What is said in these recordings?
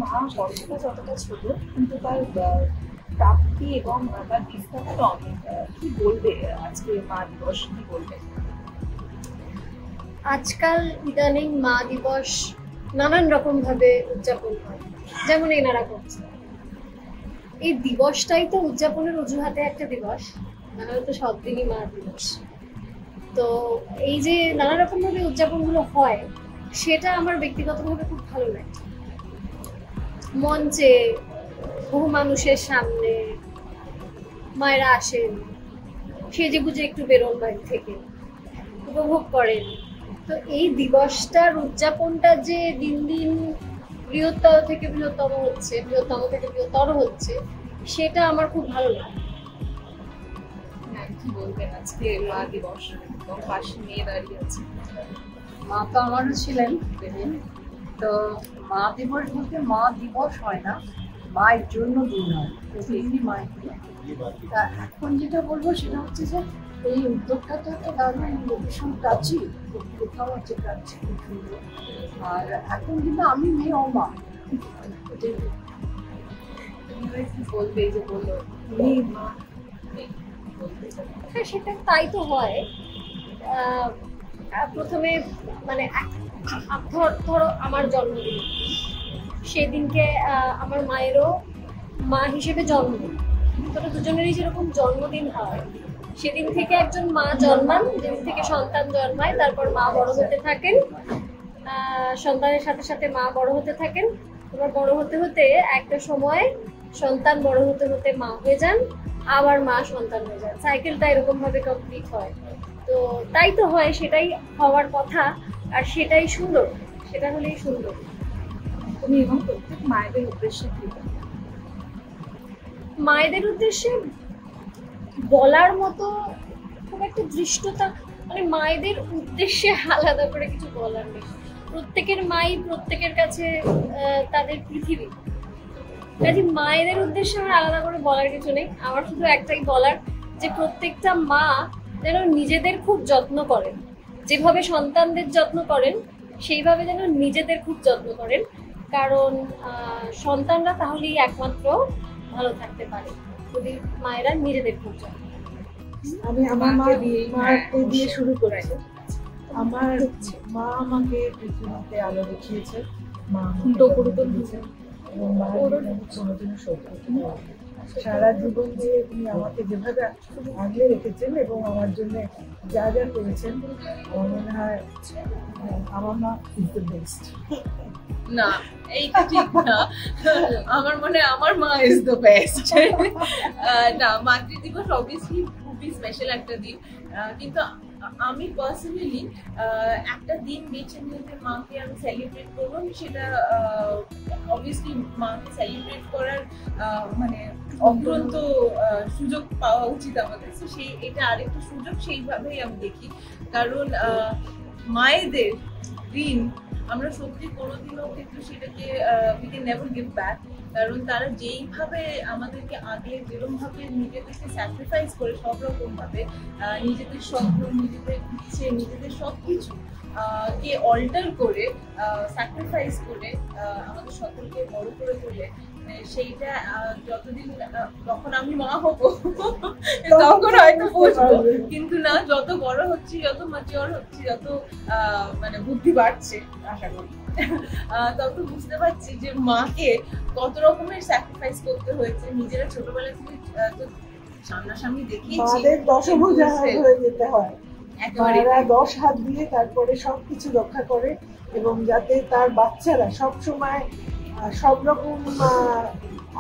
মা গল্পটা যতটা ছোট কিন্তু তার প্রাপ্তি এবং তার বিস্তারটা অনেক। কি বলবে আজকে মা দিবস, কি বলবে? আজকাল ইদানিং মা দিবস নানান রকম ভাবে উদযাপন হয়, যেমন এনারা করছে। এই দিবসটাই তো উদযাপনের অজুহাতে একটা দিবস, নাহলে তো সব দিনই মা দিবস। তো এই যে নানা রকম ভাবে উদযাপনগুলো হয়, সেটা আমার ব্যক্তিগতভাবে খুব ভালো লাগে। মঞ্চে বহু মানুষের সামনে মায়েরা আসেন, সেজে গুজে একটু বেরোন বাড়ি থেকে, উপভোগ করেন। তো এই দিবসটার উদযাপনটা যে দিন দিন বৃহত্তর থেকে বৃহত্তম হচ্ছে, বৃহত্তম থেকে বৃহত্তর হচ্ছে, সেটা আমার খুব ভালো লাগে। কি বলবেন আজকে মা দিবস এবং পাশে মেয়ে দাঁড়িয়ে আছে? মা তো আমারও ছিলেন সেদিন। তো মা দিবস বলতে মা দিবস হয় না, মায়ের জন্য দিন হয়, প্রতিদিনই মায়ের দিন। তা এখন যেটা বলবো সেটা হচ্ছে যে এই উদ্যোগটা তো একটা দারুণ ভীষণ প্রাচীন, কোথাও হচ্ছে প্রাচীন, খুব সুন্দর। আর এখন কিন্তু আমি মেয়ে ও মা, এটাই কি বলবে? এই যে বললো তুমি মা, হ্যাঁ, সেটা তাই তো হয়। প্রথমে মানে ধরো আমার জন্মদিন, সেদিনকে আমার মায়েরও মা হিসেবে জন্মদিন। তোরা দুজনেরই যেরকম জন্মদিন হয়, সেদিন থেকে একজন মা জন্মান, যেদিন থেকে সন্তান জন্মায়, তারপর মা বড় হতে থাকেন, সন্তানের সাথে সাথে মা বড় হতে থাকেন। তোমার বড় হতে হতে একটা সময় সন্তান বড় হতে হতে মা হয়ে যান, আবার মা সন্তান হয়ে যান, সাইকেলটা এরকম ভাবে কমপ্লিট হয়। তো তাই তো হয়, সেটাই হওয়ার কথা, আর সেটাই সুন্দর, সেটা হলেই সুন্দর। তুমি এবং প্রত্যেক মায়েদের উদ্দেশ্যে কি বলবে? মায়েদের উদ্দেশ্যে বলার মতো খুব একটা দৃষ্টতা, মানে মায়েদের উদ্দেশ্যে আলাদা করে কিছু বলার নেই। প্রত্যেকের মাই প্রত্যেকের কাছে তাদের পৃথিবী। কাজে মায়েদের উদ্দেশ্যে আমার আলাদা করে বলার কিছু নেই। আমার শুধু একটাই বলার, যে প্রত্যেকটা মা যেন নিজেদের খুব যত্ন করেন, যেভাবে সন্তানদের যত্ন করেন সেইভাবে যেন নিজেদের খুব যত্ন করেন। কারণ সন্তানরা তাহলেই একমাত্র ভালো থাকতে পারে, যদি মায়েরা নিজেদের খুব যত্ন করেন। আমি আমার মাকে দিয়ে শুরু করেছি। আমার মা আমাকে পৃথিবীতে আলো দেখিয়েছে, মা আমাকে দিয়েছে এবং মায়ের আমি কোনোদিনও শোধ করতে পারি। সারা জীবন যে তিনি আমাকে যেভাবে আগলে রেখেছেন এবং আমার জন্য যা যা করেছেন, আমার মনে হয় আমার মা ইজ দ্য বেস্ট। না, এইটা ঠিক না। আমার মনে হয় আমার মা ইজ দ্য বেস্ট। না, মাতৃ দিবস অবভিয়াসলি খুবই স্পেশাল একটা দিন, কিন্তু আমি পার্সোনালি একটা দিন বেছে নিয়ে যে মাকে আমি সেলিব্রেট করবো, সেটা অবভিয়াসলি মাকে সেলিব্রেট করার মানে অফুরন্ত সুযোগ পাওয়া উচিত আমাদের। তো সেই এটা আরেকটা সুযোগ, সেইভাবেই আমি দেখি। কারণ মায়েদের ঋণ আমরা সত্যি কোনোদিনও কিন্তু সেটাকে we can never give back. কারণ তারা যেইভাবে আমাদেরকে আগে যেরকম ভাবে নিজেদেরকে স্যাক্রিফাইস করে সব রকম ভাবে, নিজেদের স্বপ্ন, নিজেদের ইচ্ছে, নিজেদের সবকিছু কে অল্টার করে, স্যাক্রিফাইস করে আমাদের সকলকে বড় করে তোলে, সেইটা যতদিন, যখন আমি মা হবো তখন হয়তো বুঝবো। কিন্তু না, যত বড় হচ্ছি, যত ম্যাচিওর হচ্ছি, যত মানে বুদ্ধি বাড়ছে আশা করি, তত বুঝতে পারছি যে মাকে কত রকমের স্যাক্রিফাইস করতে হয়েছে। নিজেরা ছোটবেলা থেকে তো সামনাসামনি দেখিয়েছি, মাদের দশভুজা হয়ে যেতে হয়, মায়েরা 10 হাত দিয়ে তারপরে সবকিছু রক্ষা করে, এবং যাতে তার বাচ্চারা সব সময় সব রকম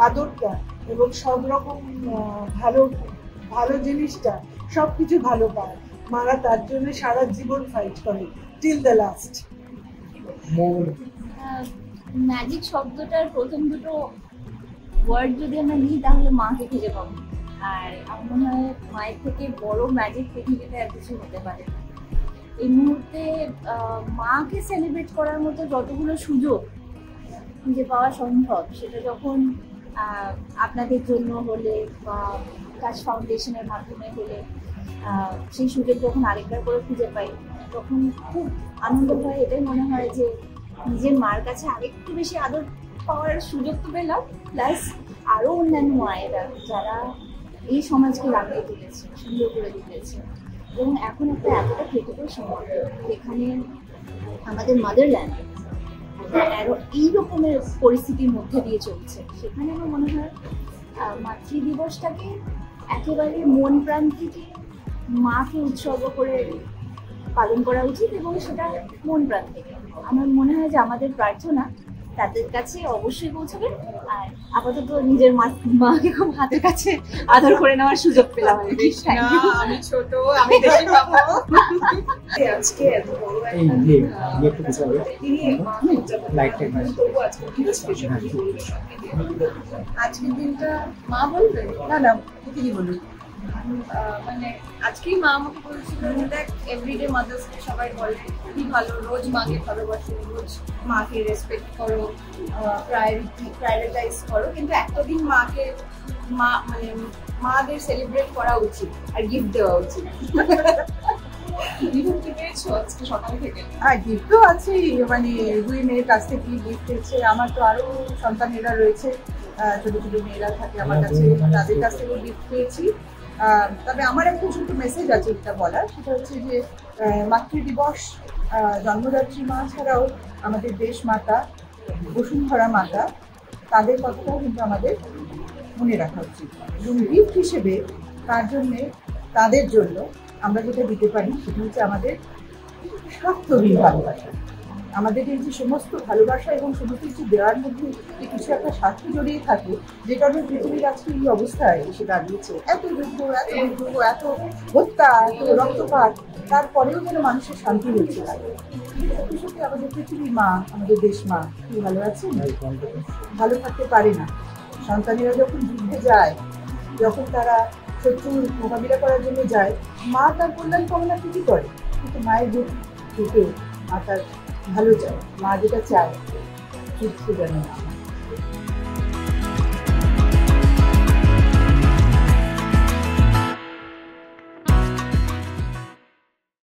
আদরটা এবং সব রকম ভালো ভালো জিনিসটা সবকিছু ভালো পায়। মারা তার জন্য সারা জীবন ফাইট করে, টিল দ্য লাস্ট। ম্যাজিক শব্দটার প্রথম দুটো ওয়ার্ড যদি আমরা নিই, তাহলে মাকে খুঁজে পাবো। আর আমার মনে হয় মায়ের থেকে বড় ম্যাজিক পৃথিবীতে আর কিছু হতে পারে না। এই মুহূর্তে মাকে সেলিব্রেট করার মতো যতগুলো সুযোগ খুঁজে পাওয়া সম্ভব, সেটা যখন আপনাদের জন্য হলে বা কাজ ফাউন্ডেশনের মাধ্যমে হলে, সেই সুযোগ যখন আরেকবার করে খুঁজে পাই, তখন খুব আনন্দ হয়। এটাই মনে হয় যে নিজের মার কাছে আরেকটু বেশি আদর পাওয়ার সুযোগ তো পেলাম, প্লাস আরো অন্যান্য মায়েরা যারা এই সমাজকে রাঙিয়ে তুলেছে, সুন্দর করে তুলেছে। এবং এখন একটা এতটা ক্রিটিক্যাল সময় যেখানে আমাদের মাদারল্যান্ড আরো এই রকমের পরিস্থিতির মধ্যে দিয়ে চলছে, সেখানে আমার মনে হয় মাতৃ দিবসটাকে একেবারে মন প্রাণ থেকে মাকে উৎসর্গ করে পালন করা উচিত, এবং সেটা মন প্রাণ থেকে। আমার মনে হয় যে আমাদের প্রার্থনা তাদের কাছে অবশ্যই পৌঁছবে। আর আপাতত নিজের মাকে খুব হাতের কাছে আদর করে নেওয়ার সুযোগ পেলাম। আমি ছোট, আমি বেশি পাবো। আজকে এত বড় আজকের দিনটা মা বলবে না তিনি বলুন। মানে আজকেই মা আমাকে বলছিল যে দেখ এভরিডে মাদার্স ডে সবাই বলে খুবই ভালো, রোজ মাকে ভালোবাসো, রোজ মাকে রেসপেক্ট করো, প্রায়োরিটাইজ করো, কিন্তু একটা দিন মাকে মানে মাদের সেলিব্রেট করা উচিত আর গিফট দেওয়া উচিত। গিফট কি পেয়েছো আজকে সকাল থেকে? হ্যাঁ, গিফট তো আছেই, মানে দুই মেয়ের কাছ থেকে গিফট পেয়েছে। আমার তো আরো সন্তানেরা রয়েছে, ছোট ছোট মেয়েরা থাকে আমার কাছে, তাদের কাছ থেকেও গিফট পেয়েছি। তবে আমার একটা ছোট মেসেজ আছে এটা বলার, সেটা হচ্ছে যে মাতৃ দিবস জন্মদাত্রী মা ছাড়াও আমাদের দেশ মাতা, বসুন্ধরা মাতা, তাদের কথাটাও কিন্তু আমাদের মনে রাখা উচিত। এবং গিফট হিসেবে তার জন্যে, তাদের জন্য আমরা যেটা দিতে পারি সেটা হচ্ছে আমাদের স্বার্থহীন ভালোবাসা। আমাদের এই যে সমস্ত ভালোবাসা এবং সমস্ত কিছু দেওয়ার মধ্যে কিছু একটা স্বার্থ জড়িয়ে থাকে, যে কারণে পৃথিবীর আজকে এই অবস্থায় এসে দাঁড়িয়েছে। এত যুদ্ধ, এত বিদ্রোহ, এত হত্যা, এত রক্তপাত, তারপরেও যেন মানুষের শান্তি হচ্ছে না। সত্যি সত্যি আমাদের পৃথিবীর মা, আমাদের দেশ মা কি ভালো আছে? ভালো থাকতে পারে না। সন্তানেরা যখন যুদ্ধে যায়, যখন তারা শত্রুর মোকাবিলা করার জন্য যায়, মা তার কল্যাণ কামনা ঠিকই করে, কিন্তু মায়ের বুক থেকে মা তার ভালো চায়। মা যেটা চায় যুদ্ধ যেন না।